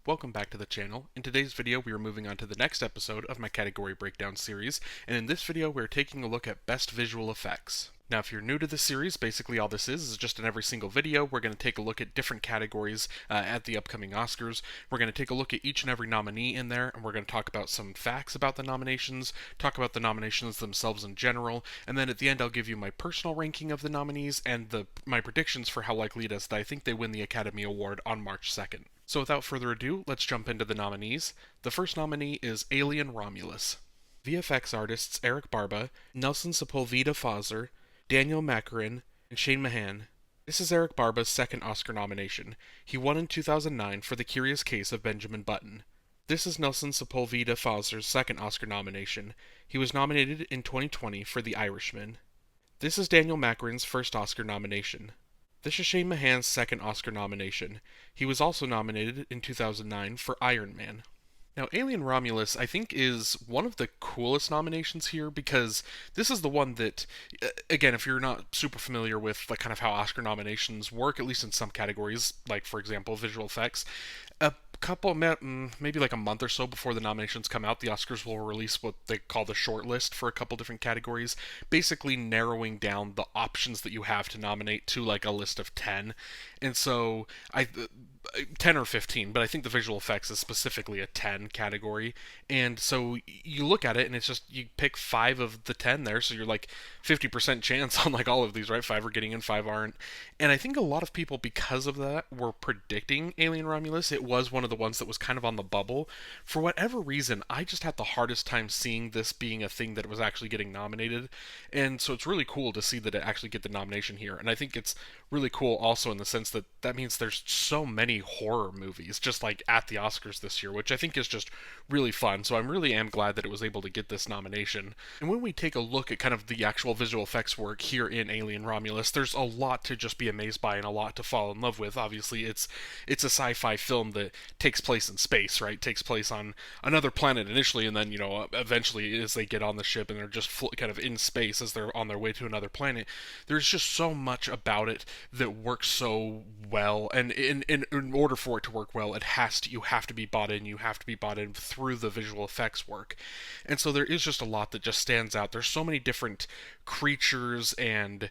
Welcome back to the channel. In today's video, we are moving on to the next episode of my category breakdown series, and in this video, we're taking a look at best visual effects. Now, if you're new to this series, basically all this is just in every single video, we're going to take a look at different categories at the upcoming Oscars. We're going to take a look at each and every nominee in there, and we're going to talk about some facts about the nominations, talk about the nominations themselves in general, and then at the end, I'll give you my personal ranking of the nominees and my predictions for how likely it is that I think they win the Academy Award on March 2nd. So without further ado, let's jump into the nominees. The first nominee is Alien Romulus. VFX artists Eric Barba, Nelson Sepulveda-Fazer, Daniel Macarin, and Shane Mahan. This is Eric Barba's second Oscar nomination. He won in 2009 for The Curious Case of Benjamin Button. This is Nelson Sepulveda-Fazer's second Oscar nomination. He was nominated in 2020 for The Irishman. This is Daniel Macarin's first Oscar nomination. This is Shane Mahan's second Oscar nomination. He was also nominated in 2009 for Iron Man. Now, Alien Romulus, I think, is one of the coolest nominations here because this is the one that, again, if you're not super familiar with kind of how Oscar nominations work, at least in some categories, like, for example, visual effects, maybe like a month or so before the nominations come out, the Oscars will release what they call the short list for a couple different categories, basically narrowing down the options that you have to nominate to like a list of 10. And so 10 or 15, but I think the visual effects is specifically a 10 category. And so you look at it and it's just you pick 5 of the 10 there, so you're like 50% chance on like all of these, right? 5 are getting in, 5 aren't. And I think a lot of people, because of that, were predicting Alien Romulus. It was one of the ones that was kind of on the bubble. For whatever reason, I just had the hardest time seeing this being a thing that was actually getting nominated. And so it's really cool to see that it actually get the nomination here. And I think it's really cool also in the sense that that means there's so many horror movies just like at the Oscars this year, which I think is just really fun. So I really am glad that it was able to get this nomination. And when we take a look at kind of the actual visual effects work here in Alien Romulus, there's a lot to just be amazed by and a lot to fall in love with. Obviously, it's a sci-fi film that takes place in space, right? Takes place on another planet initially, and then eventually as they get on the ship and they're just kind of in space as they're on their way to another planet. There's just so much about it that works so well, and in order for it to work well, you have to be bought in. You have to be bought in through the visual effects work, and so there is just a lot that just stands out. There's so many different creatures and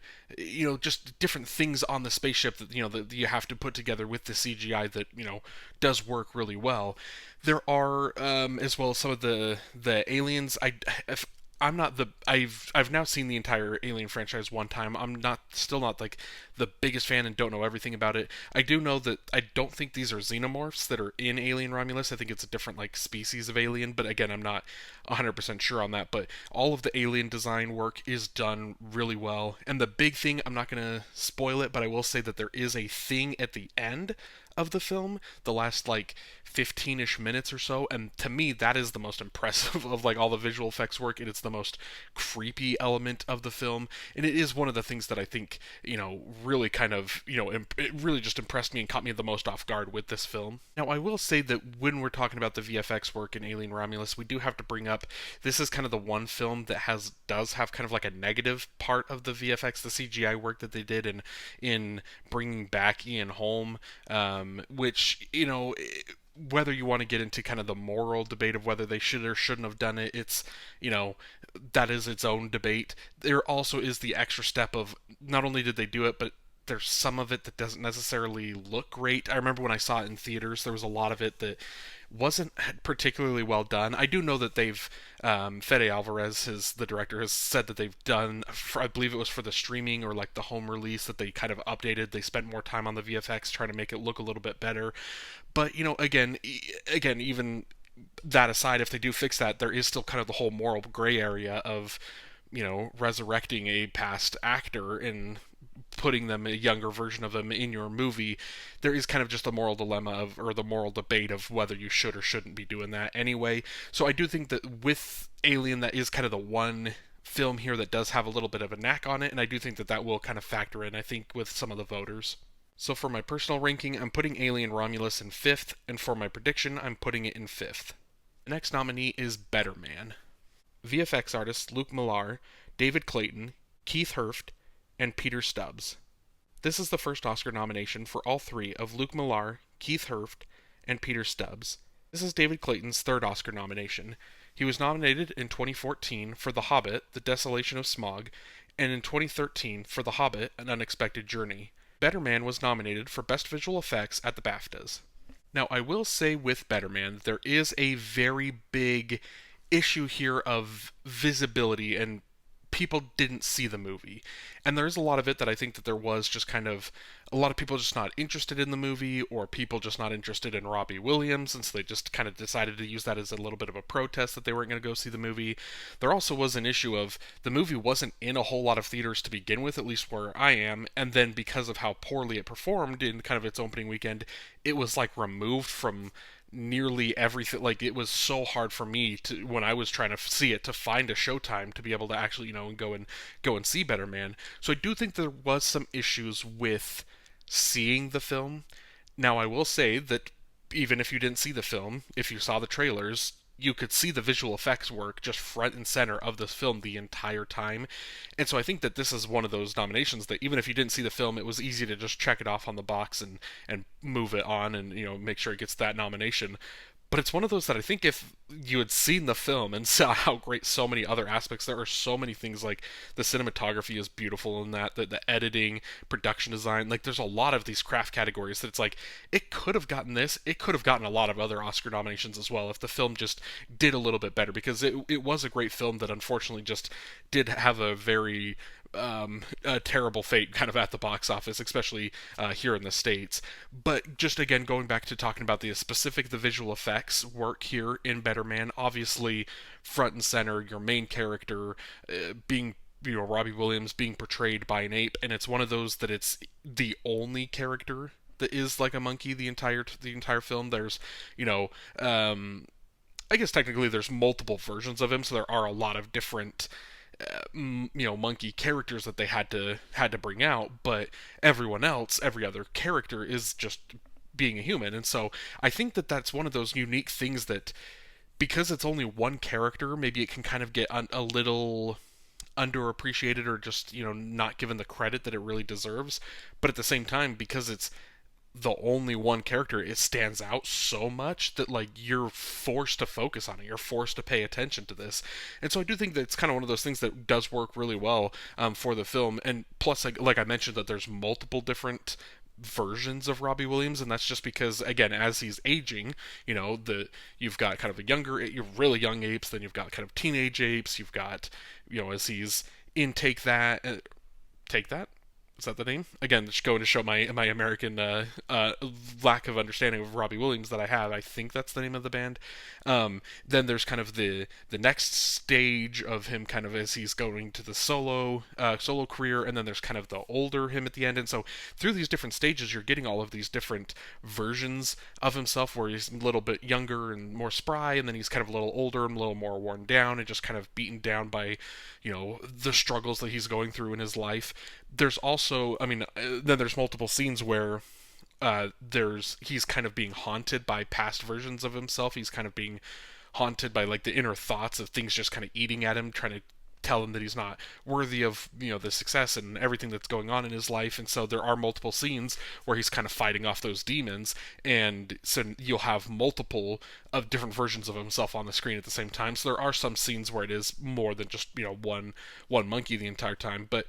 just different things on the spaceship that you have to put together with the CGI that does work really well. There are as well as some of the aliens. I'm not the I've now seen the entire Alien franchise one time. I'm still not like the biggest fan and don't know everything about it. I do know that I don't think these are xenomorphs that are in Alien Romulus. I think it's a different like species of alien, but again, I'm not 100% sure on that. But all of the alien design work is done really well. And the big thing, I'm not going to spoil it, but I will say that there is a thing at the end of the film, the last like 15ish minutes or so, and to me that is the most impressive of like all the visual effects work, and it's the most creepy element of the film, and it is one of the things that I think really kind of it really just impressed me and caught me the most off guard with this film. Now I will say that when we're talking about the VFX work in Alien Romulus, we do have to bring up this is kind of the one film that does have kind of like a negative part of the VFX, the CGI work that they did in bringing back Ian Holm, which whether you want to get into kind of the moral debate of whether they should or shouldn't have done it, it's that is its own debate. There also is the extra step of not only did they do it, but there's some of it that doesn't necessarily look great. I remember when I saw it in theaters, there was a lot of it that wasn't particularly well done. I do know that they've Fede Alvarez, the director, has said that they've done, I believe it was for the streaming or like the home release, that they kind of updated. They spent more time on the VFX trying to make it look a little bit better. But again, even that aside, if they do fix that, there is still kind of the whole moral gray area of resurrecting a past actor and putting them, a younger version of them, in your movie. There is kind of just the moral dilemma or the moral debate of whether you should or shouldn't be doing that anyway. So I do think that with Alien, that is kind of the one film here that does have a little bit of a knack on it, and I do think that that will kind of factor in, I think, with some of the voters. So for my personal ranking, I'm putting Alien Romulus in 5th, and for my prediction, I'm putting it in 5th. The next nominee is Better Man. VFX artists Luke Millar, David Clayton, Keith Hurft, and Peter Stubbs. This is the first Oscar nomination for all 3 of Luke Millar, Keith Hurft, and Peter Stubbs. This is David Clayton's third Oscar nomination. He was nominated in 2014 for The Hobbit, The Desolation of Smaug, and in 2013 for The Hobbit, An Unexpected Journey. Better Man was nominated for Best Visual Effects at the BAFTAs. Now, I will say with Better Man, there is a very big issue here of visibility, and people didn't see the movie. And there is a lot of it that I think that there was just kind of a lot of people just not interested in the movie, or people just not interested in Robbie Williams, and so they just kind of decided to use that as a little bit of a protest that they weren't going to go see the movie. There also was an issue of the movie wasn't in a whole lot of theaters to begin with, at least where I am, and then because of how poorly it performed in kind of its opening weekend, it was like removed from nearly everything. Like, it was so hard for me to, when I was trying to see it, to find a showtime to be able to actually go and see Better Man. So I do think there was some issues with seeing the film. Now, I will say that even if you didn't see the film, if you saw the trailers, you could see the visual effects work just front and center of this film the entire time. And so I think that this is one of those nominations that even if you didn't see the film, it was easy to just check it off on the box and move it on, and make sure it gets that nomination. But it's one of those that I think if you had seen the film and saw how great so many other aspects, there are so many things, like the cinematography is beautiful in that, the editing, production design, like there's a lot of these craft categories that it's like, it could have gotten this, it could have gotten a lot of other Oscar nominations as well if the film just did a little bit better, because it was a great film that unfortunately just did have a very a terrible fate kind of at the box office, especially here in the States. But just again, going back to talking about the visual effects work here in Better Man, obviously front and center, your main character being Robbie Williams being portrayed by an ape, and it's one of those that it's the only character that is like a monkey the entire film. There's I guess technically there's multiple versions of him, so there are a lot of different monkey characters that they had to bring out, but everyone else, every other character is just being a human. And so I think that that's one of those unique things that, because it's only one character, maybe it can kind of get a little underappreciated, or just not given the credit that it really deserves. But at the same time, because it's the only one character, it stands out so much that like you're forced to focus on it, you're forced to pay attention to this. And so I do think that it's kind of one of those things that does work really well for the film. And plus, like I mentioned, that there's multiple different versions of Robbie Williams, and that's just because, again, as he's aging, you've got kind of a you're really young apes, then you've got kind of teenage apes, you've got as he's in Take That, is that the name? Again, just going to show my American lack of understanding of Robbie Williams that I have. I think that's the name of the band. Then there's kind of the next stage of him, kind of as he's going to the solo career, and then there's kind of the older him at the end. And so through these different stages, you're getting all of these different versions of himself, where he's a little bit younger and more spry, and then he's kind of a little older and a little more worn down and just kind of beaten down by the struggles that he's going through in his life. There's also, then there's multiple scenes where he's kind of being haunted by past versions of himself. He's kind of being haunted by like the inner thoughts of things just kind of eating at him, trying to tell him that he's not worthy of the success and everything that's going on in his life. And so there are multiple scenes where he's kind of fighting off those demons, and so you'll have multiple of different versions of himself on the screen at the same time. So there are some scenes where it is more than just one monkey the entire time, but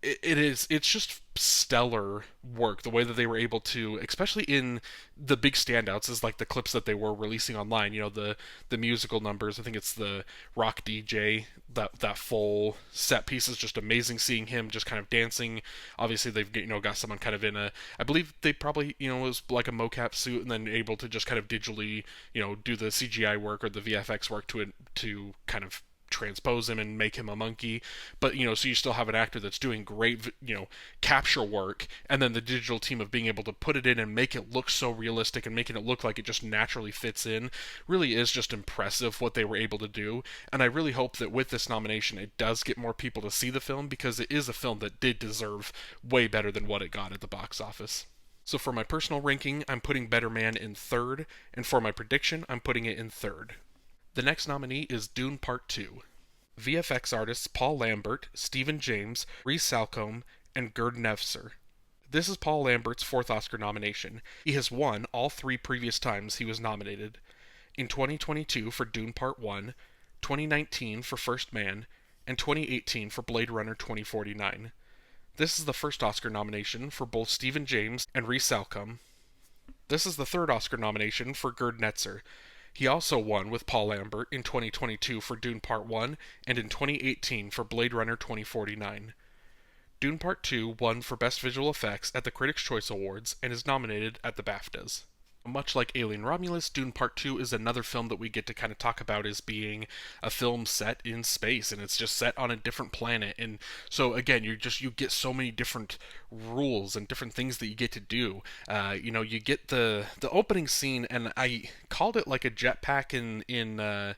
it's just stellar work, the way that they were able to, especially in the big standouts, is like the clips that they were releasing online, the musical numbers. I think it's the Rock DJ, that full set piece is just amazing, seeing him just kind of dancing. Obviously they've got someone kind of in I believe they probably was like a mocap suit, and then able to just kind of digitally do the CGI work or the VFX work to kind of transpose him and make him a monkey. But so you still have an actor that's doing great capture work, and then the digital team of being able to put it in and make it look so realistic and making it look like it just naturally fits in really is just impressive what they were able to do. And I really hope that with this nomination it does get more people to see the film, because it is a film that did deserve way better than what it got at the box office. So for my personal ranking, I'm putting Better Man in third, and for my prediction, I'm putting it in third. The next nominee is Dune Part 2. VFX artists Paul Lambert, Stephen James, Reese Salcombe, and Gerd Nevser. This is Paul Lambert's fourth Oscar nomination. He has won all three previous times he was nominated. In 2022 for Dune Part 1, 2019 for First Man, and 2018 for Blade Runner 2049. This is the first Oscar nomination for both Stephen James and Rhys Salcombe. This is the third Oscar nomination for Gerd Netzer. He also won with Paul Lambert in 2022 for Dune Part 1 and in 2018 for Blade Runner 2049. Dune Part 2 won for Best Visual Effects at the Critics' Choice Awards and is nominated at the BAFTAs. Much like Alien Romulus, Dune Part 2 is another film that we get to kind of talk about as being a film set in space, and it's just set on a different planet. And so again, you get so many different rules and different things that you get to do. You get the opening scene, and I called it like a jetpack in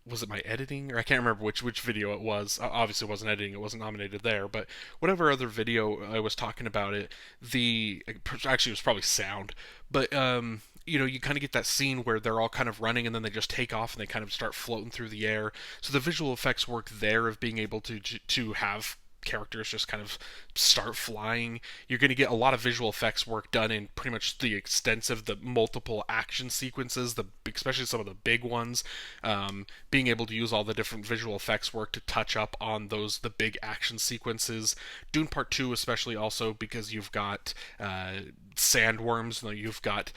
was it my editing, or I can't remember which video it was. Obviously it wasn't editing, it wasn't nominated there, but whatever other video I was talking about it, actually it was probably sound, but you kind of get that scene where they're all kind of running and then they just take off and they kind of start floating through the air. So the visual effects work there of being able to have characters just kind of start flying. You're going to get a lot of visual effects work done in pretty much the multiple action sequences, especially some of the big ones. Being able to use all the different visual effects work to touch up on the big action sequences. Dune Part 2 especially also because you've got sandworms, you've got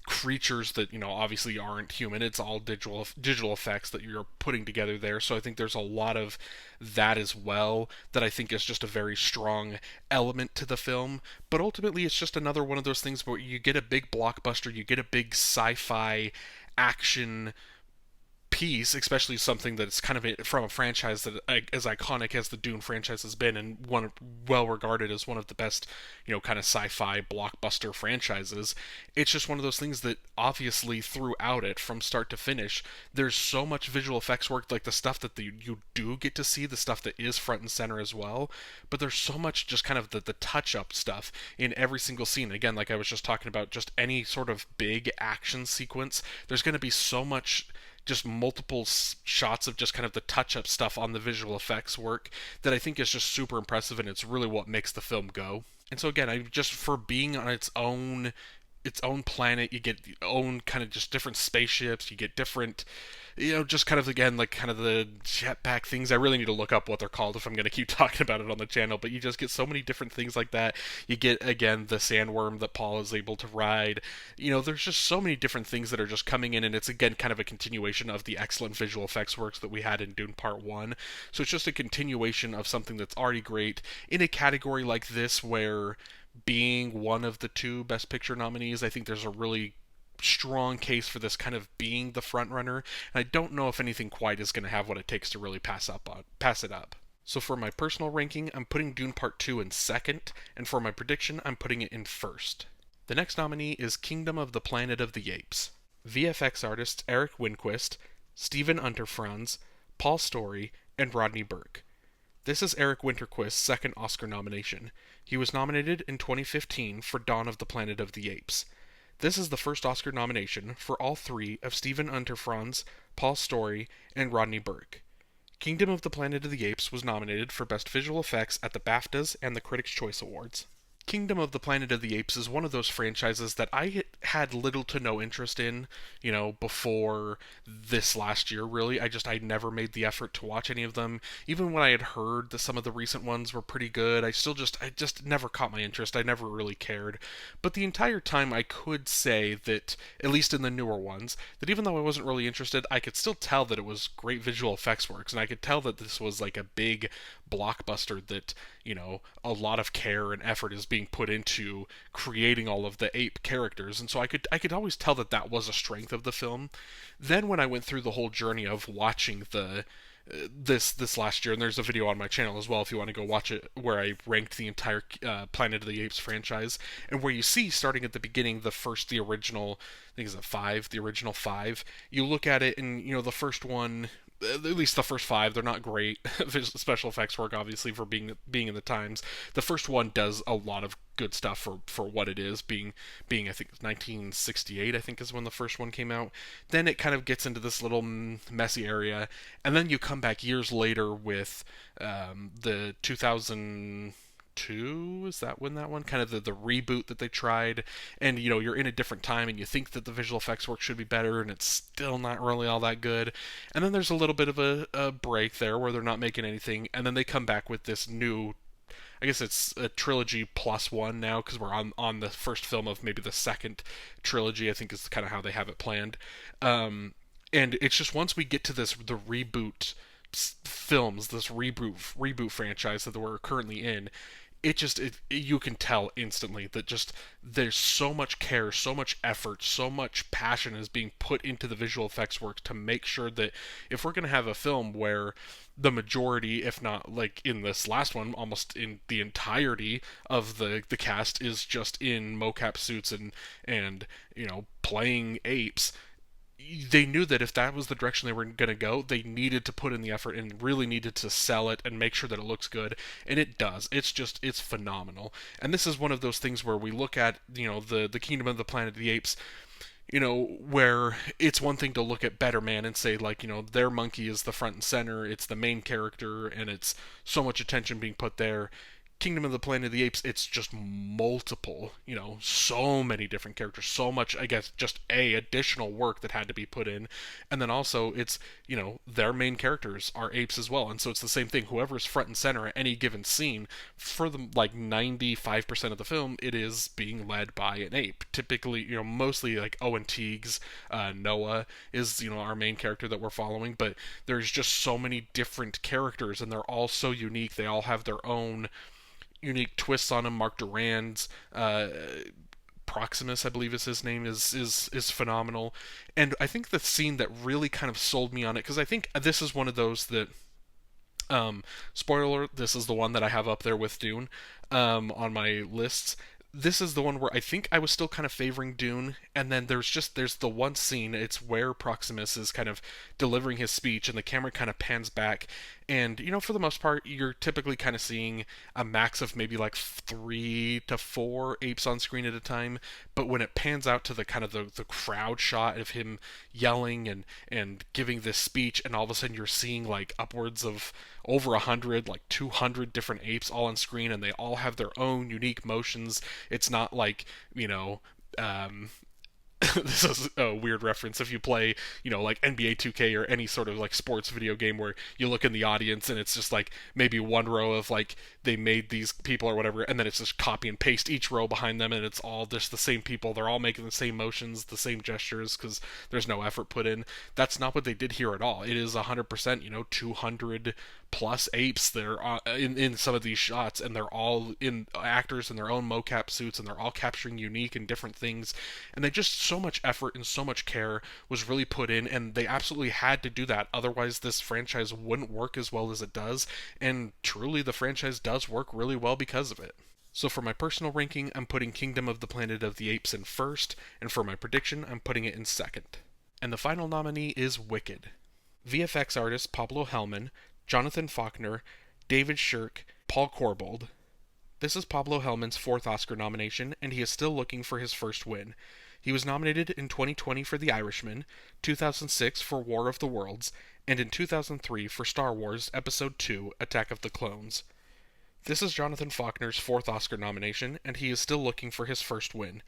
creatures that obviously aren't human. It's all digital effects that you're putting together there. So I think there's a lot of that as well that I think is just a very strong element to the film. But ultimately it's just another one of those things where you get a big blockbuster, you get a big sci-fi action piece, especially something that's kind of from a franchise that as iconic as the Dune franchise has been, and one well regarded as one of the best, kind of sci-fi blockbuster franchises. It's just one of those things that obviously throughout it, from start to finish, there's so much visual effects work, like the stuff that you do get to see, the stuff that is front and center as well, but there's so much just kind of the touch-up stuff in every single scene. Again, like I was just talking about, just any sort of big action sequence, there's going to be so much just multiple shots of just kind of the touch-up stuff on the visual effects work that I think is just super impressive, and it's really what makes the film go. And so again, for being on its own planet, you get your own kind of just different spaceships, you get different, just kind of, again, like kind of the jetpack things. I really need to look up what they're called if I'm going to keep talking about it on the channel, but you just get so many different things like that. You get, again, the sandworm that Paul is able to ride. There's just so many different things that are just coming in, and it's, again, kind of a continuation of the excellent visual effects works that we had in Dune Part 1. So it's just a continuation of something that's already great in a category like this, where being one of the two Best Picture nominees, I think there's a really strong case for this kind of being the front runner, and I don't know if anything quite is going to have what it takes to really pass it up. So for my personal ranking, I'm putting Dune Part 2 in second, and for my prediction, I'm putting it in first. The next nominee is Kingdom of the Planet of the Apes. VFX artists Eric Winquist, Stephen Unterfranz, Paul Story, and Rodney Burke. This is Eric Winterquist's second Oscar nomination. He was nominated in 2015 for Dawn of the Planet of the Apes. This is the first Oscar nomination for all three of Stephen Unterfranz, Paul Story, and Rodney Burke. Kingdom of the Planet of the Apes was nominated for Best Visual Effects at the BAFTAs and the Critics' Choice Awards. Kingdom of the Planet of the Apes is one of those franchises that I had little to no interest in, before this last year, really. I never made the effort to watch any of them. Even when I had heard that some of the recent ones were pretty good, I just never caught my interest. I never really cared. But the entire time I could say that, at least in the newer ones, that even though I wasn't really interested, I could still tell that it was great visual effects works, and I could tell that this was like a big blockbuster that, a lot of care and effort is being put into creating all of the ape characters, and so I could always tell that was a strength of the film. Then when I went through the whole journey of watching this last year, and there's a video on my channel as well if you want to go watch it, where I ranked the entire Planet of the Apes franchise, and where you see, starting at the beginning, the original, I think it's the original five. You look at it, and the first one, at least the first five, they're not great special effects work, obviously, for being in the times. The first one does a lot of good stuff for what it is, being I think 1968, I think, is when the first one came out. Then it kind of gets into this little messy area, and then you come back years later with the 2000 2. Is that when that one kind of the reboot that they tried? And you're in a different time and you think that the visual effects work should be better, and it's still not really all that good. And then there's a little bit of a break there where they're not making anything, and then they come back with this new, I guess it's a trilogy plus one now, because we're on the first film of maybe the second trilogy, I think is kind of how they have it planned. And it's just once we get to the reboot films, this reboot franchise that we're currently in, you can tell instantly that just there's so much care, so much effort, so much passion is being put into the visual effects work to make sure that if we're going to have a film where the majority, if not like in this last one, almost in the entirety of the cast is just in mocap suits and playing apes, they knew that if that was the direction they were going to go, they needed to put in the effort and really needed to sell it and make sure that it looks good. And it does. It's phenomenal. And this is one of those things where we look at, the Kingdom of the Planet of the Apes, where it's one thing to look at Better Man and say, like, their monkey is the front and center, it's the main character, and it's so much attention being put there. Kingdom of the Planet of the Apes, it's just multiple, so many different characters, so much, I guess, just additional work that had to be put in. And then also, it's, their main characters are apes as well. And so it's the same thing. Whoever's front and center at any given scene, for the, like, 95% of the film, it is being led by an ape. Typically, mostly, like, Owen Teague's Noah is, our main character that we're following. But there's just so many different characters, and they're all so unique. They all have their own unique twists on him. Mark Durand's Proximus, I believe is his name, is phenomenal. And I think the scene that really kind of sold me on it, because I think this is one of those that, spoiler alert, this is the one that I have up there with Dune on my lists. This is the one where I think I was still kind of favoring Dune, and then there's the one scene, it's where Proximus is kind of delivering his speech, and the camera kind of pans back, and for the most part, you're typically kind of seeing a max of maybe like 3 to 4 apes on screen at a time. But when it pans out to the kind of the crowd shot of him yelling and giving this speech, and all of a sudden you're seeing like upwards of over 100, like 200 different apes all on screen, and they all have their own unique motions. It's not like, this is a weird reference. If you play, like NBA 2K or any sort of like sports video game where you look in the audience and it's just like maybe one row of like they made these people or whatever, and then it's just copy and paste each row behind them, and it's all just the same people. They're all making the same motions, the same gestures, because there's no effort put in. That's not what they did here at all. It is 100%, 200 plus apes that are in some of these shots, and they're all in actors in their own mocap suits, and they're all capturing unique and different things. And they just, so much effort and so much care was really put in, and they absolutely had to do that. Otherwise, this franchise wouldn't work as well as it does. And truly, the franchise does work really well because of it. So for my personal ranking, I'm putting Kingdom of the Planet of the Apes in first, and for my prediction, I'm putting it in second. And the final nominee is Wicked. VFX artist Pablo Hellman, Jonathan Faulkner, David Shirk, Paul Corbold. This is Pablo Hellman's 4th Oscar nomination, and he is still looking for his first win. He was nominated in 2020 for The Irishman, 2006 for War of the Worlds, and in 2003 for Star Wars Episode II: Attack of the Clones. This is Jonathan Faulkner's 4th Oscar nomination, and he is still looking for his first win.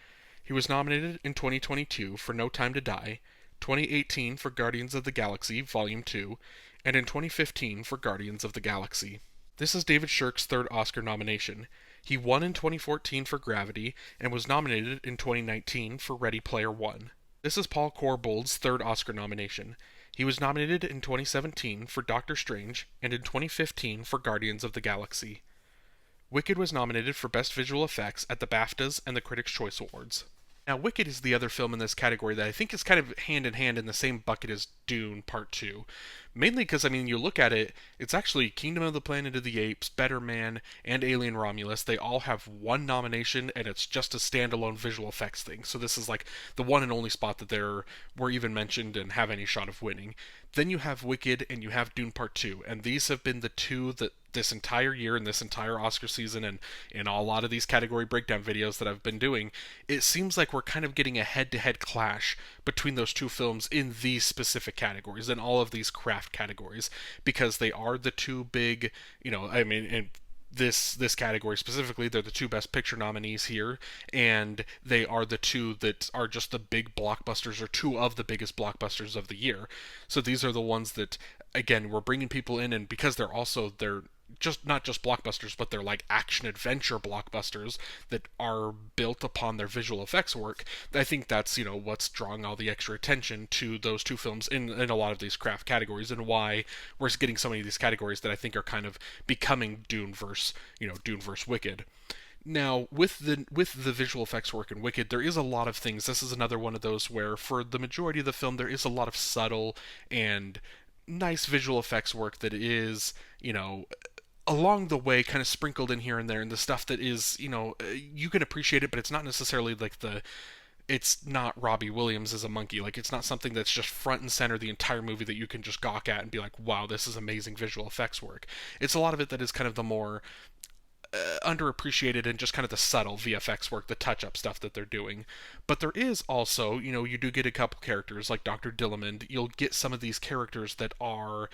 He was nominated in 2022 for No Time to Die, 2018 for Guardians of the Galaxy Volume 2, and in 2015 for Guardians of the Galaxy. This is David Shirk's 3rd Oscar nomination. He won in 2014 for Gravity, and was nominated in 2019 for Ready Player One. This is Paul Corbold's 3rd Oscar nomination. He was nominated in 2017 for Doctor Strange, and in 2015 for Guardians of the Galaxy. Wicked was nominated for Best Visual Effects at the BAFTAs and the Critics' Choice Awards. Now, Wicked is the other film in this category that I think is kind of hand in hand in the same bucket as Dune Part 2. Mainly because, you look at it, it's actually Kingdom of the Planet of the Apes, Better Man, and Alien Romulus. They all have one nomination, and it's just a standalone visual effects thing. So this is like the one and only spot that were even mentioned and have any shot of winning. Then you have Wicked, and you have Dune Part 2, and these have been the two that this entire year and this entire Oscar season, and in a lot of these category breakdown videos that I've been doing, it seems like we're kind of getting a head-to-head clash between those two films in these specific categories, in all of these craft categories, because they are the two big, and this category specifically. They're the two best picture nominees here, and they are the two that are just the big blockbusters, or two of the biggest blockbusters of the year. So these are the ones that, again, we're bringing people in, and because they're just not just blockbusters, but they're like action adventure blockbusters that are built upon their visual effects work. I think that's, what's drawing all the extra attention to those two films in a lot of these craft categories, and why we're getting so many of these categories that I think are kind of becoming Dune versus Wicked. Now, with the visual effects work in Wicked, there is a lot of things. This is another one of those where, for the majority of the film, there is a lot of subtle and nice visual effects work that is, along the way, kind of sprinkled in here and there, and the stuff that is, you can appreciate it, but it's not necessarily like it's not Robbie Williams as a monkey. Like, it's not something that's just front and center the entire movie that you can just gawk at and be like, wow, this is amazing visual effects work. It's a lot of it that is kind of the more underappreciated and just kind of the subtle VFX work, the touch-up stuff that they're doing. But there is also, you do get a couple characters like Dr. Dillamond. You'll get some of these characters that are,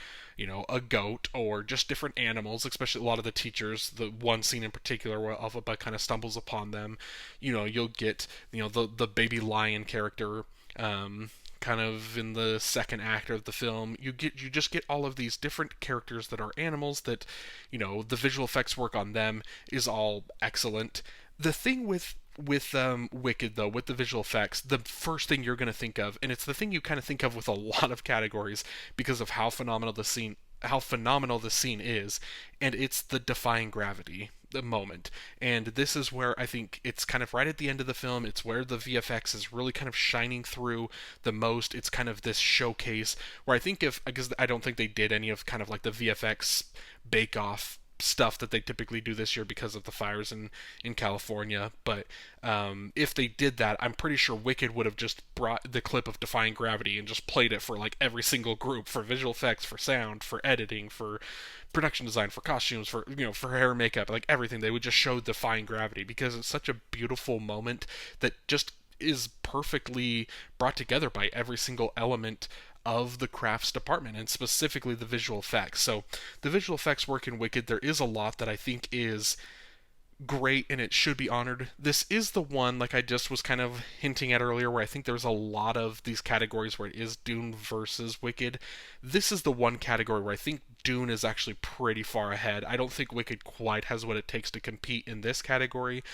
a goat or just different animals, especially a lot of the teachers. The one scene in particular where Elphaba kind of stumbles upon them. You'll get, the baby lion character. Kind of in the second act of the film, you just get all of these different characters that are animals that, the visual effects work on them is all excellent. The thing with Wicked, though, with the visual effects, the first thing you're going to think of, and it's the thing you kind of think of with a lot of categories because of how phenomenal the scene is, and it's the defying gravity the moment. And this is where I think it's kind of right at the end of the film. It's where the VFX is really kind of shining through the most. It's kind of this showcase where because I don't think they did any of kind of like the VFX bake off stuff that they typically do this year because of the fires in California. But if they did that, I'm pretty sure Wicked would have just brought the clip of Defying Gravity and just played it for like every single group, for visual effects, for sound, for editing, for production design, for costumes, for hair and makeup, like everything. They would just show Defying Gravity because it's such a beautiful moment that just is perfectly brought together by every single element of the crafts department, and specifically the visual effects. So the visual effects work in Wicked, there is a lot that I think is great and it should be honored. This is the one, like I just was kind of hinting at earlier, where I think there's a lot of these categories where it is Dune versus Wicked. This is the one category where I think Dune is actually pretty far ahead. I don't think Wicked quite has what it takes to compete in this category.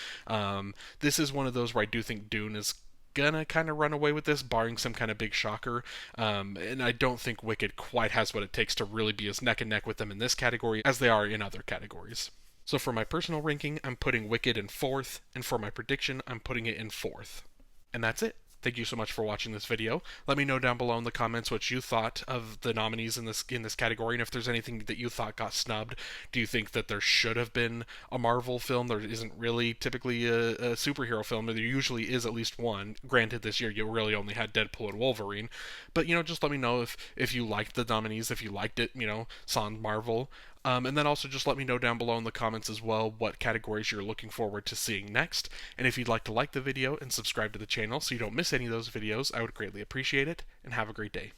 This is one of those where I do think Dune is gonna kind of run away with this, barring some kind of big shocker. And I don't think Wicked quite has what it takes to really be as neck and neck with them in this category as they are in other categories. So for my personal ranking, I'm putting Wicked in fourth, and for my prediction, I'm putting it in fourth. And that's it. Thank you so much for watching this video. Let me know down below in the comments what you thought of the nominees in this category, and if there's anything that you thought got snubbed. Do you think that there should have been a Marvel film? There isn't really typically a superhero film. There usually is at least one. Granted, this year you really only had Deadpool and Wolverine. But, just let me know if you liked the nominees, if you liked it, sans Marvel. And then also just let me know down below in the comments as well what categories you're looking forward to seeing next. And if you'd like to like the video and subscribe to the channel so you don't miss any of those videos, I would greatly appreciate it. And have a great day.